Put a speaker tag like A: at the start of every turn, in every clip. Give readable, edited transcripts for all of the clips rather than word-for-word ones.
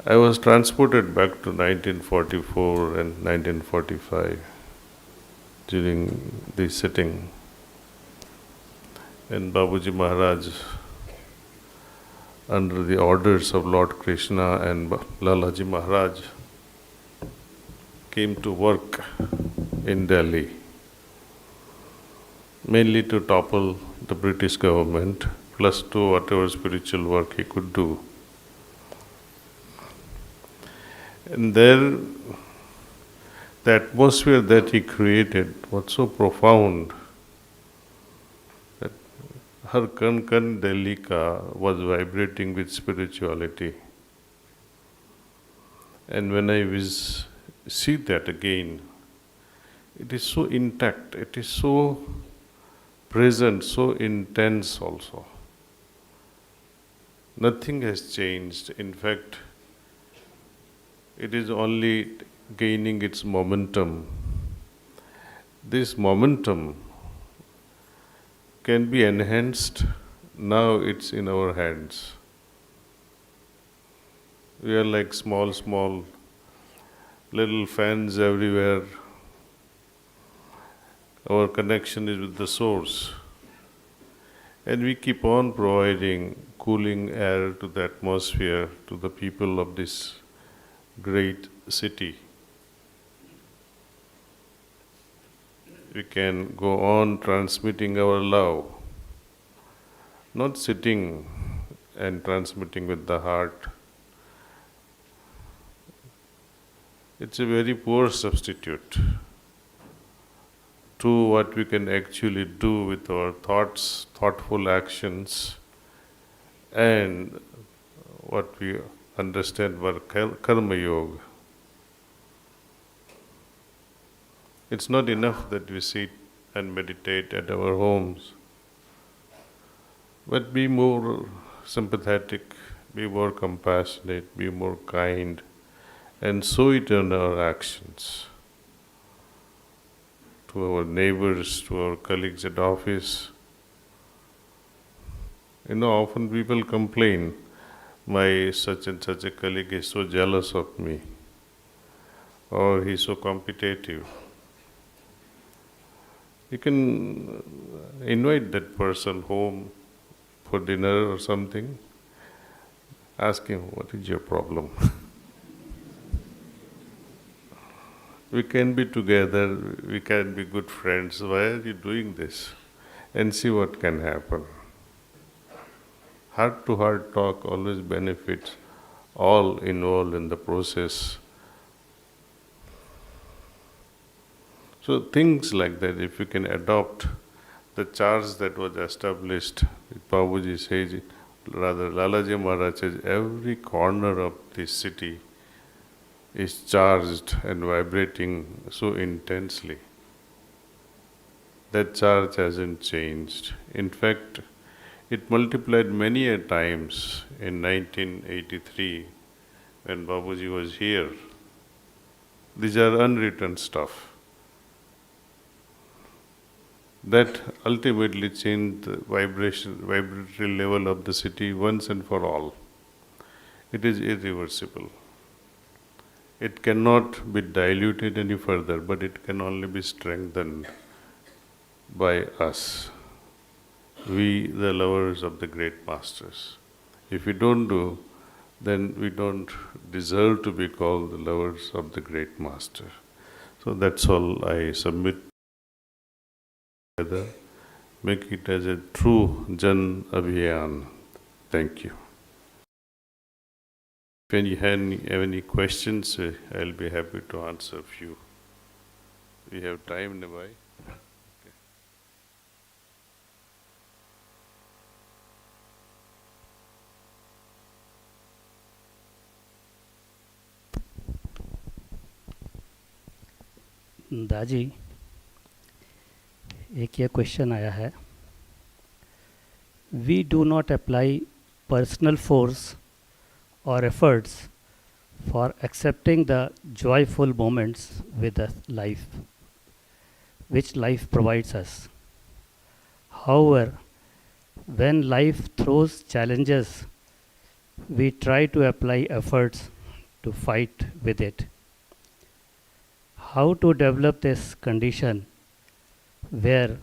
A: I was transported back to 1944 and 1945 during the sitting, and Babuji Maharaj, under the orders of Lord Krishna and Lalaji Maharaj, came to work in Delhi, mainly to topple the British government, plus do whatever spiritual work he could do. And there, the atmosphere that he created was so profound that Har Kan Kan Delhi Ka was vibrating with spirituality. And when I see that again, it is so intact, it is so present, so intense also. Nothing has changed. In fact, it is only gaining its momentum. This momentum can be enhanced. Now it's in our hands. We are like small little fans everywhere. Our connection is with the source. And we keep on providing cooling air to the atmosphere, to the people of this great city. We can go on transmitting our love, not sitting and transmitting with the heart. It's a very poor substitute to what we can actually do with our thoughts, thoughtful actions, and what we understand by karma yoga. It's not enough that we sit and meditate at our homes, but be more sympathetic, be more compassionate, be more kind, and show it in our actions. To our neighbors, to our colleagues at office. Often people complain, my such and such a colleague is so jealous of me, or he's so competitive. You can invite that person home for dinner or something. Ask him, what is your problem? We can be together, we can be good friends. Why are you doing this? And see what can happen. Heart-to-heart talk always benefits all involved in the process. So things like that, if you can adopt the charge that was established, Babuji says, rather Lalaji Maharaj says, every corner of this city is charged and vibrating so intensely. That charge hasn't changed. In fact, it multiplied many a times in 1983 when Babuji was here. These are unwritten stuff. That ultimately changed the vibratory level of the city once and for all. It is irreversible. It cannot be diluted any further, but it can only be strengthened by us. We, the lovers of the great masters. If we don't do, then we don't deserve to be called the lovers of the great master. So that's all I submit together. Make it as a true Jan Abhiyan. Thank you. If you have any questions, I'll be happy to answer a few. We have time, Navai.
B: दाजी, एक ये question आया है. We do not apply personal force or efforts for accepting the joyful moments with the life, which life provides us. However, when life throws challenges, we try to apply efforts to fight with it. How to develop this condition where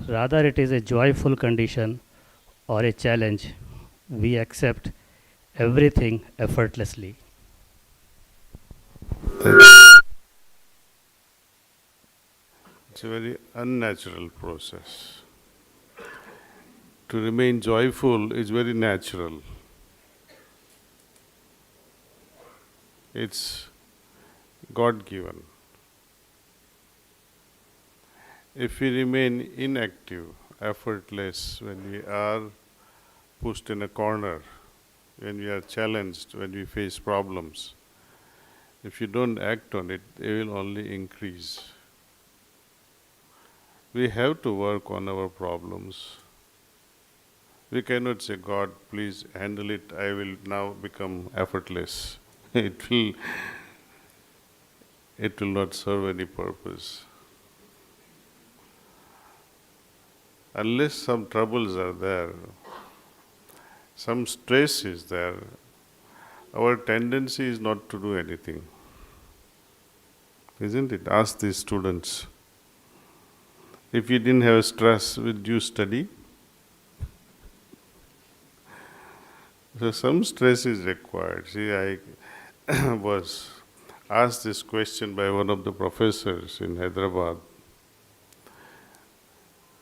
B: rather it is a joyful condition or a challenge, we accept everything effortlessly.
A: It's a very unnatural process. To remain joyful is very natural. It's God given. If we remain inactive, effortless, when we are pushed in a corner, when we are challenged, when we face problems, if you don't act on it, they will only increase. We have to work on our problems. We cannot say, God, please handle it, I will now become effortless. It will not serve any purpose. Unless some troubles are there, some stress is there, our tendency is not to do anything. Isn't it? Ask these students. If you didn't have stress, would you study? So some stress is required. See, I was asked this question by one of the professors in Hyderabad.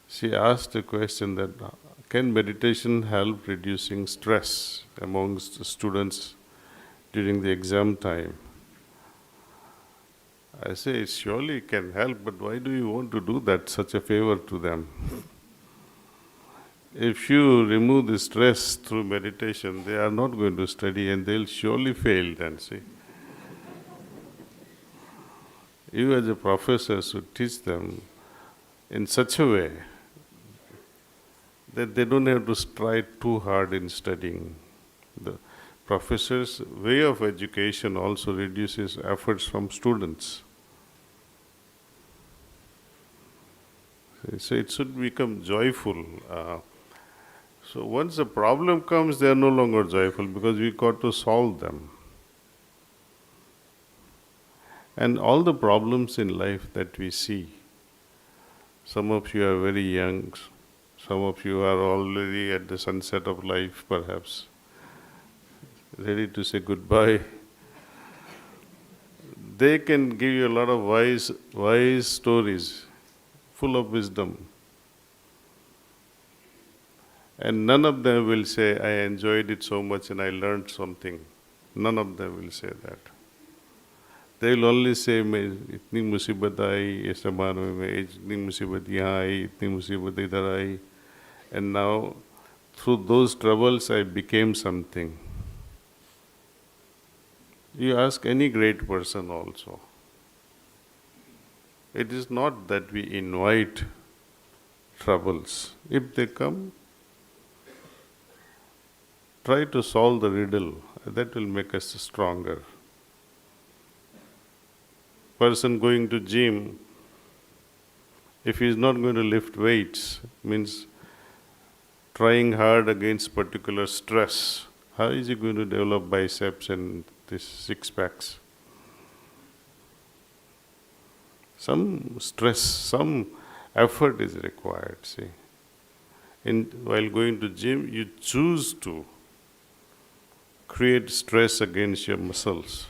A: She asked a question that, can meditation help reducing stress amongst the students during the exam time? I say, it surely can help, but why do you want to do that, such a favor to them? If you remove the stress through meditation, they are not going to study and they'll surely fail then, see. You as a professor should teach them in such a way that they don't have to strive too hard in studying. The professor's way of education also reduces efforts from students. So it should become joyful. So once a problem comes, they are no longer joyful because we got to solve them. And all the problems in life that we see, some of you are very young, some of you are already at the sunset of life perhaps, ready to say goodbye. They can give you a lot of wise stories, full of wisdom. And none of them will say, I enjoyed it so much and I learned something. None of them will say that. They will only say, इतनी मुसीबत आई इस ज़माने में, इतनी मुसीबत यहाँ आई, इतनी मुसीबत इधर आई, and now through those troubles I became something. You ask any great person also. It is not that we invite troubles. If they come, try to solve the riddle. That will make us stronger. Person going to gym, if he is not going to lift weights, means trying hard against particular stress, how is he going to develop biceps and these six packs? Some stress, some effort is required, see. While going to gym, you choose to create stress against your muscles.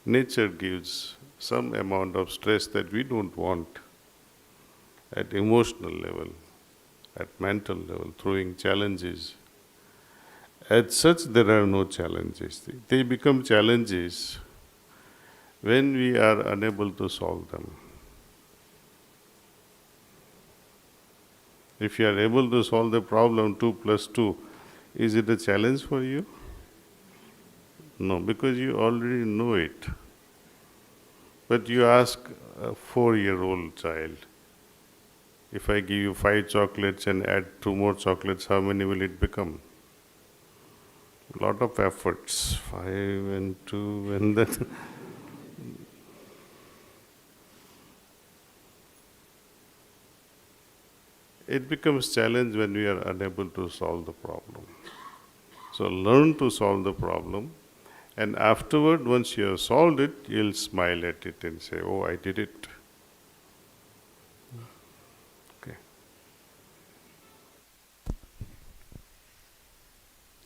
A: Nature gives some amount of stress that we don't want at emotional level, at mental level, throwing challenges. As such, there are no challenges. They become challenges when we are unable to solve them. If you are able to solve the problem 2 plus 2, is it a challenge for you? No, because you already know it. But you ask a 4-year-old child, if I give you 5 chocolates and add 2 more chocolates, how many will it become? A lot of efforts, 5 and 2 and then. It becomes challenge when we are unable to solve the problem. So learn to solve the problem And afterward, once you have solved it, you'll smile at it and say, oh, I did it. Okay.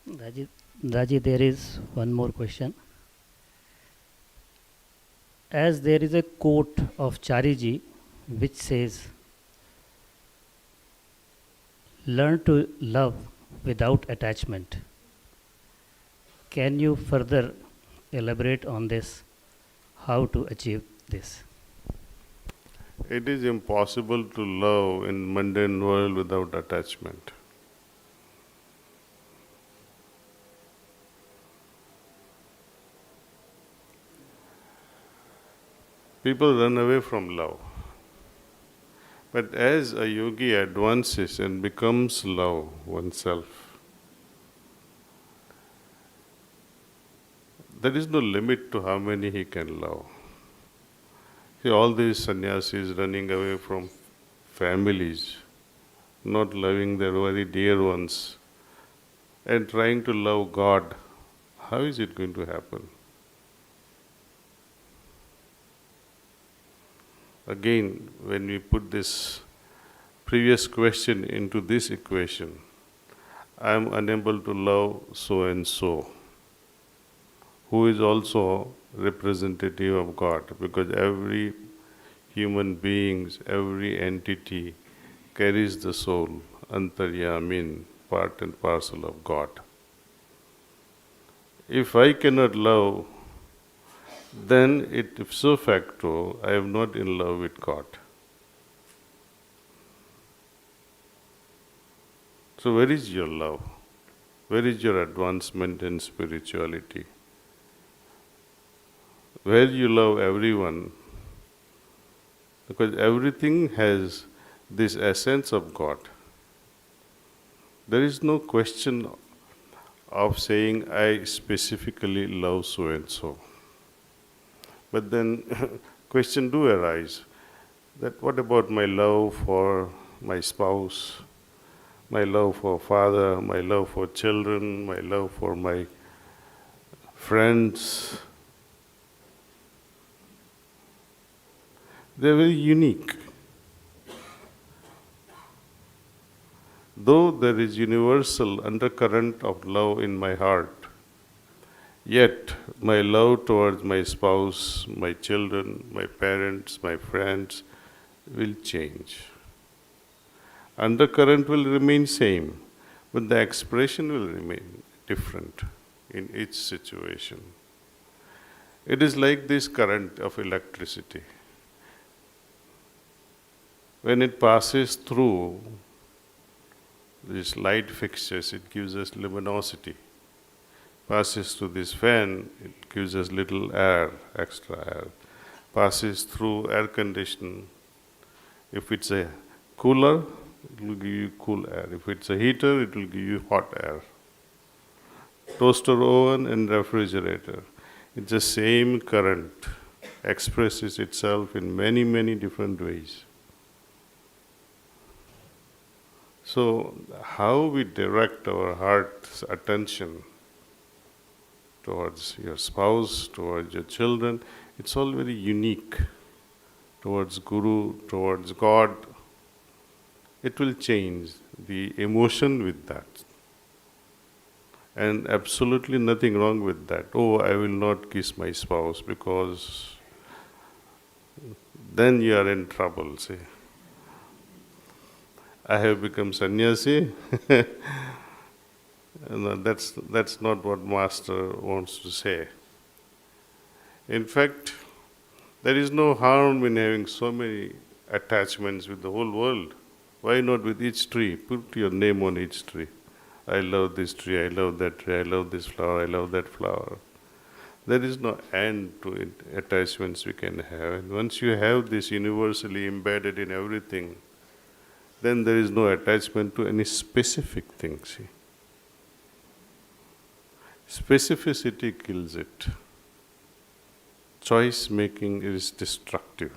B: Daji, Daji, there is one more question. As there is a quote of Chariji which says, learn to love without attachment. Can you further elaborate on this? How to achieve this?
A: It is impossible to love in mundane world without attachment. People run away from love. But as a yogi advances and becomes love oneself, there is no limit to how many he can love. See, all these sannyasis running away from families, not loving their very dear ones, and trying to love God, how is it going to happen? Again, when we put this previous question into this equation, I am unable to love so and so, who is also representative of God, because every human being, every entity carries the soul, antaryamin, part and parcel of God. If I cannot love, then it ipso facto, I am not in love with God. So where is your love? Where is your advancement in spirituality? Where you love everyone, because everything has this essence of God. There is no question of saying, I specifically love so and so. But then question do arise, that what about my love for my spouse, my love for father, my love for children, my love for my friends? They're very unique. Though there is universal undercurrent of love in my heart, yet my love towards my spouse, my children, my parents, my friends will change. Undercurrent will remain same, but the expression will remain different in each situation. It is like this current of electricity. When it passes through these light fixtures, it gives us luminosity. Passes through this fan, it gives us little air, extra air. Passes through air condition. If it's a cooler, it will give you cool air. If it's a heater, it will give you hot air. Toaster oven and refrigerator. It's the same current, expresses itself in many, many different ways. So, how we direct our heart's attention towards your spouse, towards your children, it's all very unique. Towards Guru, towards God, it will change the emotion with that. And absolutely nothing wrong with that. Oh, I will not kiss my spouse because then you are in trouble, see. I have become sannyasi. No, that's not what Master wants to say. In fact, there is no harm in having so many attachments with the whole world. Why not with each tree? Put your name on each tree. I love this tree, I love that tree, I love this flower, I love that flower. There is no end to it, attachments we can have. And once you have this universally embedded in everything, then there is no attachment to any specific thing, see. Specificity kills it. Choice making is destructive.